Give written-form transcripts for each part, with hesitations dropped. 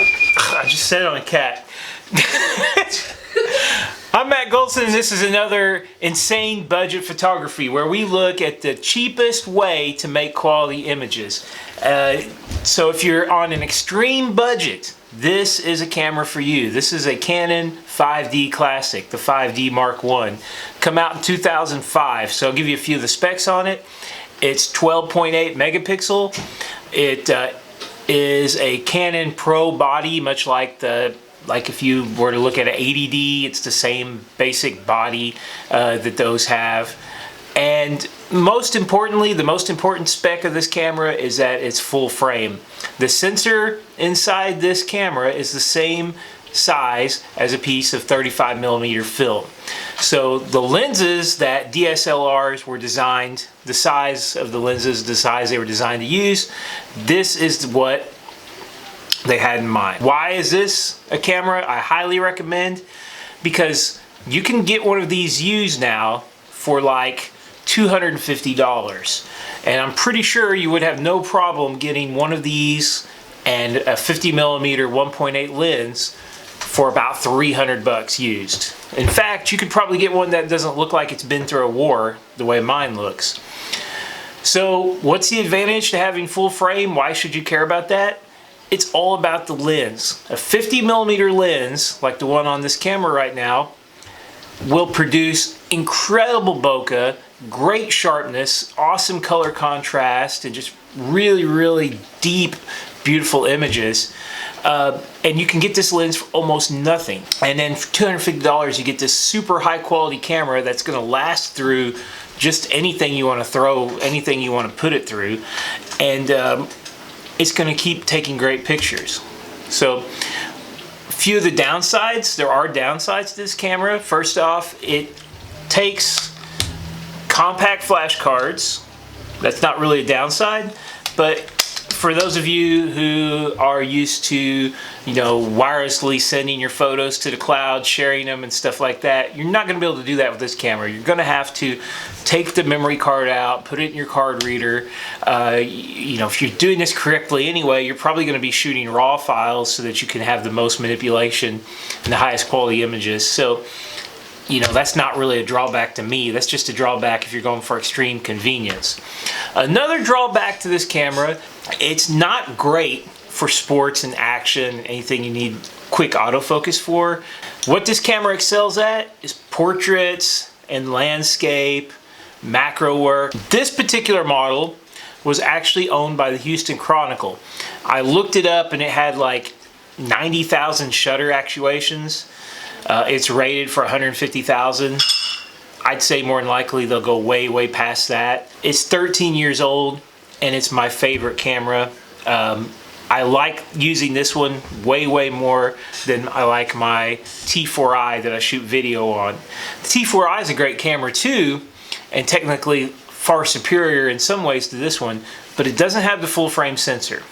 I just said on a cat. I'm Matt Gholson, and this is another insane budget photography where we look at the cheapest way to make quality images. So if you're on an extreme budget, this is a camera for you. This is a Canon 5D Classic, the 5D Mark I. Come out in 2005, so I'll give you a few of the specs on it. It's 12.8 megapixel. It is a Canon Pro body, much like if you were to look at an 80D, it's the same basic body that those have. And most importantly, the most important spec of this camera is that it's full frame. The sensor inside this camera is the same size as a piece of 35mm film. So the lenses that DSLRs were designed, the size of the lenses, the size they were designed to use, this is what they had in mind. Why is this a camera I highly recommend? Because you can get one of these used now for like $250, and I'm pretty sure you would have no problem getting one of these and a 50mm 1.8 lens for about 300 bucks used. In fact, you could probably get one that doesn't look like it's been through a war the way mine looks. So what's the advantage to having full frame? Why should you care about that? It's all about the lens. A 50mm lens, like the one on this camera right now, will produce incredible bokeh, great sharpness, awesome color contrast, and just really, really deep, beautiful images. And you can get this lens for almost nothing. And then for $250, you get this super high quality camera that's gonna last through just anything you wanna throw, anything you wanna put it through. And it's going to keep taking great pictures. So a few of the downsides, there are downsides to this camera. First off, it takes compact flash cards. That's not really a downside, but for those of you who are used to, you know, wirelessly sending your photos to the cloud, sharing them and stuff like that, you're not going to be able to do that with this camera. You're going to have to take the memory card out, put it in your card reader. You know, if you're doing this correctly anyway, you're probably going to be shooting RAW files so that you can have the most manipulation and the highest quality images. So, you know, that's not really a drawback to me. That's just a drawback if you're going for extreme convenience. Another drawback to this camera, it's not great for sports and action, anything you need quick autofocus for. What this camera excels at is portraits and landscape, macro work. This particular model was actually owned by the Houston Chronicle. I looked it up and it had like 90,000 shutter actuations. It's rated for 150,000. I'd say more than likely they'll go way, way past that. It's 13 years old and it's my favorite camera. I like using this one way, way more than I like my T4i that I shoot video on. The T4i is a great camera too, and technically far superior in some ways to this one, but it doesn't have the full frame sensor.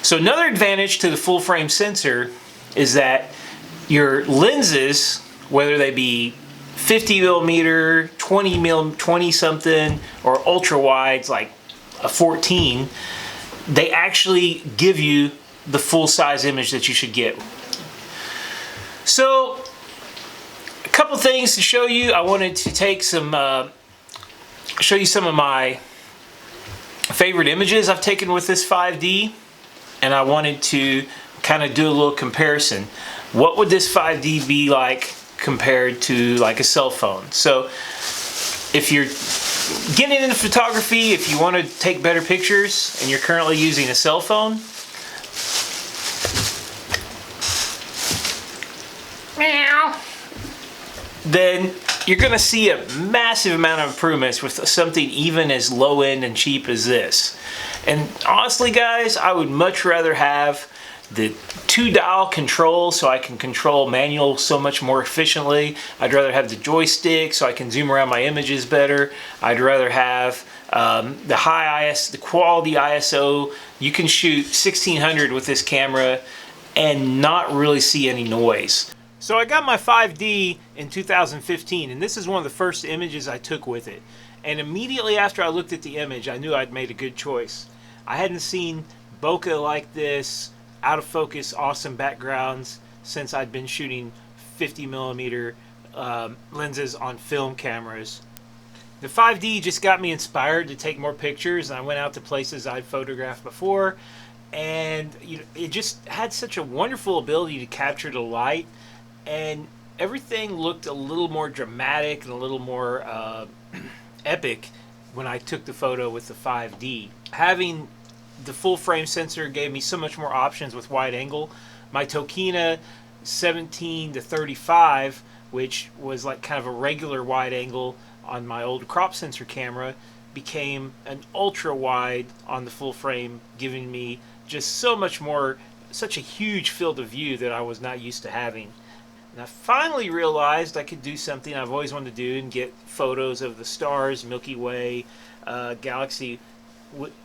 So another advantage to the full frame sensor is that your lenses, whether they be 50mm, 20 something, or ultra wides like a 14, they actually give you the full size image that you should get. So a couple things to show you. I wanted to take some, show you some of my favorite images I've taken with this 5D, and I wanted to kind of do a little comparison. What would this 5D be like compared to like a cell phone? So if you're getting into photography, if you want to take better pictures and you're currently using a cell phone, then you're going to see a massive amount of improvements with something even as low end and cheap as this. And honestly guys, I would much rather have the 2-dial control so I can control manual so much more efficiently. I'd rather have the joystick so I can zoom around my images better. I'd rather have the quality ISO. You can shoot 1600 with this camera and not really see any noise. So I got my 5D in 2015, and this is one of the first images I took with it. And immediately after I looked at the image, I knew I'd made a good choice. I hadn't seen bokeh like this, out of focus, awesome backgrounds since I'd been shooting 50 millimeter lenses on film cameras. The 5D just got me inspired to take more pictures, and I went out to places I'd photographed before, and it just had such a wonderful ability to capture the light, and everything looked a little more dramatic and a little more epic when I took the photo with the 5D. Having the full frame sensor gave me so much more options with wide angle. My Tokina 17 to 35, which was like kind of a regular wide angle on my old crop sensor camera, became an ultra wide on the full frame, giving me just so much more, such a huge field of view that I was not used to having. And I finally realized I could do something I've always wanted to do and get photos of the stars, Milky Way, galaxy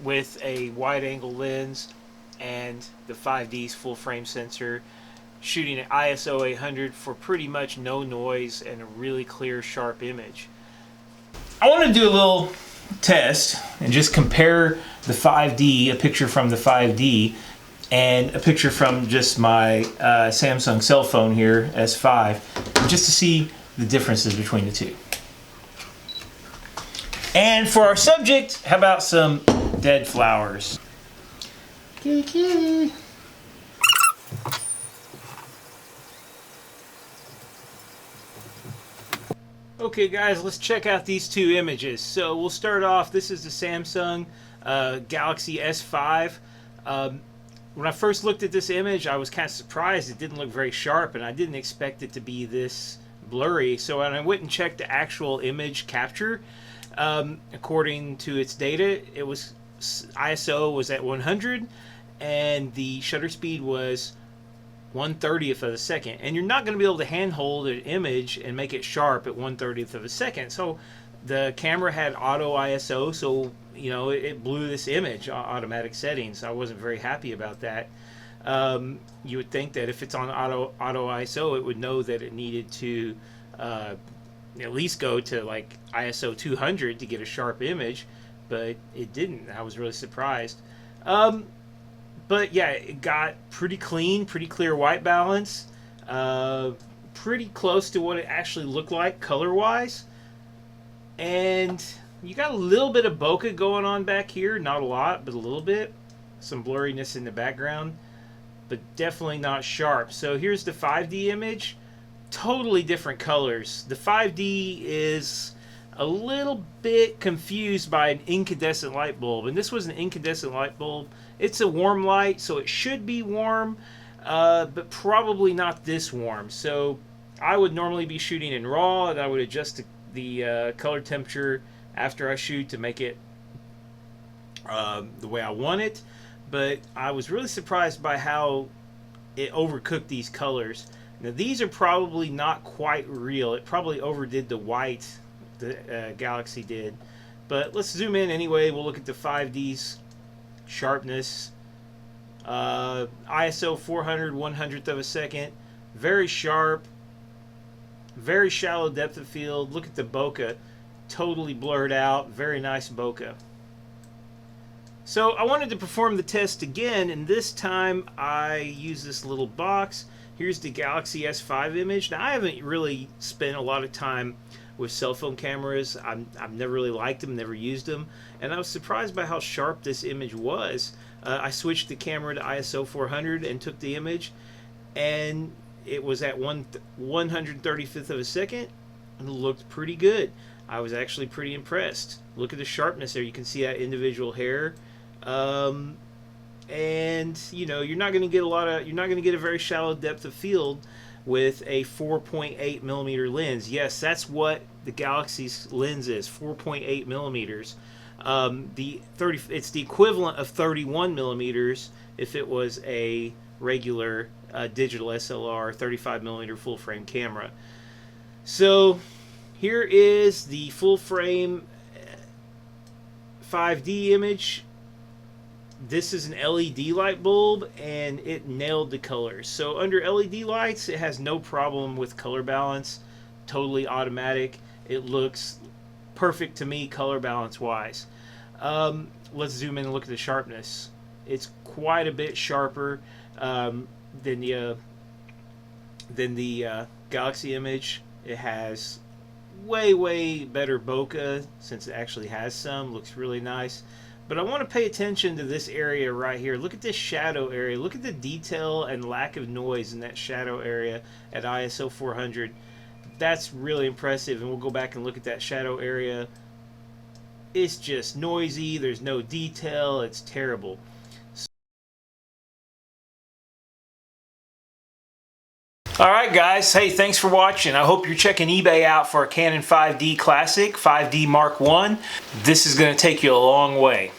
with a wide angle lens and the 5D's full frame sensor, shooting at ISO 800 for pretty much no noise and a really clear, sharp image. I want to do a little test and just compare the 5D, a picture from the 5D, and a picture from just my Samsung cell phone here, S5, just to see the differences between the two. And for our subject, how about some dead flowers? Kiki. Okay guys, let's check out these two images. So we'll start off, this is the Samsung Galaxy S5. When I first looked at this image, I was kind of surprised. It didn't look very sharp, and I didn't expect it to be this blurry. So when I went and checked the actual image capture, according to its data, it was ISO was at 100, and the shutter speed was 1/30th of a second. And you're not going to be able to handhold an image and make it sharp at 1/30th of a second. So the camera had auto ISO, so it blew this image automatic settings. I wasn't very happy about that. You would think that if it's on auto ISO, it would know that it needed to at least go to like ISO 200 to get a sharp image, but it didn't. I was really surprised. But yeah, it got pretty clean, pretty clear white balance, pretty close to what it actually looked like color-wise. And you got a little bit of bokeh going on back here, not a lot, but a little bit. Some blurriness in the background, but definitely not sharp. So here's the 5D image, totally different colors. The 5D is a little bit confused by an incandescent light bulb, and this was an incandescent light bulb. It's a warm light, so it should be warm, but probably not this warm. So I would normally be shooting in RAW, and I would adjust the color temperature after I shoot to make it the way I want it. But I was really surprised by how it overcooked these colors. Now these are probably not quite real. It probably overdid the white, the Galaxy did. But let's zoom in anyway. We'll look at the 5D's sharpness. ISO 400, 1/100th of a second. Very sharp. Very shallow depth of field. Look at the bokeh. Totally blurred out. Very nice bokeh. So I wanted to perform the test again, and this time I use this little box. Here's the Galaxy S5 image. Now I haven't really spent a lot of time with cell phone cameras. I've never really liked them, never used them, and I was surprised by how sharp this image was. I switched the camera to ISO 400 and took the image, and it was at 1/135th of a second, and it looked pretty good. I was actually pretty impressed. Look at the sharpness there. You can see that individual hair. And you're not going to get a very shallow depth of field with a 4.8 millimeter lens. Yes, that's what the Galaxy's lens is, 4.8 millimeters. It's the equivalent of 31 millimeters if it was a regular digital SLR 35 millimeter full frame camera. So here is the full frame 5D image. This is an LED light bulb, and it nailed the colors. So under LED lights, it has no problem with color balance. Totally automatic. It looks perfect to me color balance wise. Let's zoom in and look at the sharpness. It's quite a bit sharper. than the Galaxy image. It has way better bokeh, since it actually has some. Looks really nice. But I want to pay attention to this area right here. Look at this shadow area. Look at the detail and lack of noise in that shadow area at ISO 400. That's really impressive. And we'll go back and look at that shadow area. It's just noisy. There's no detail. It's terrible. Alright guys, hey, thanks for watching. I hope you're checking eBay out for a Canon 5D Classic, 5D Mark I. This is going to take you a long way.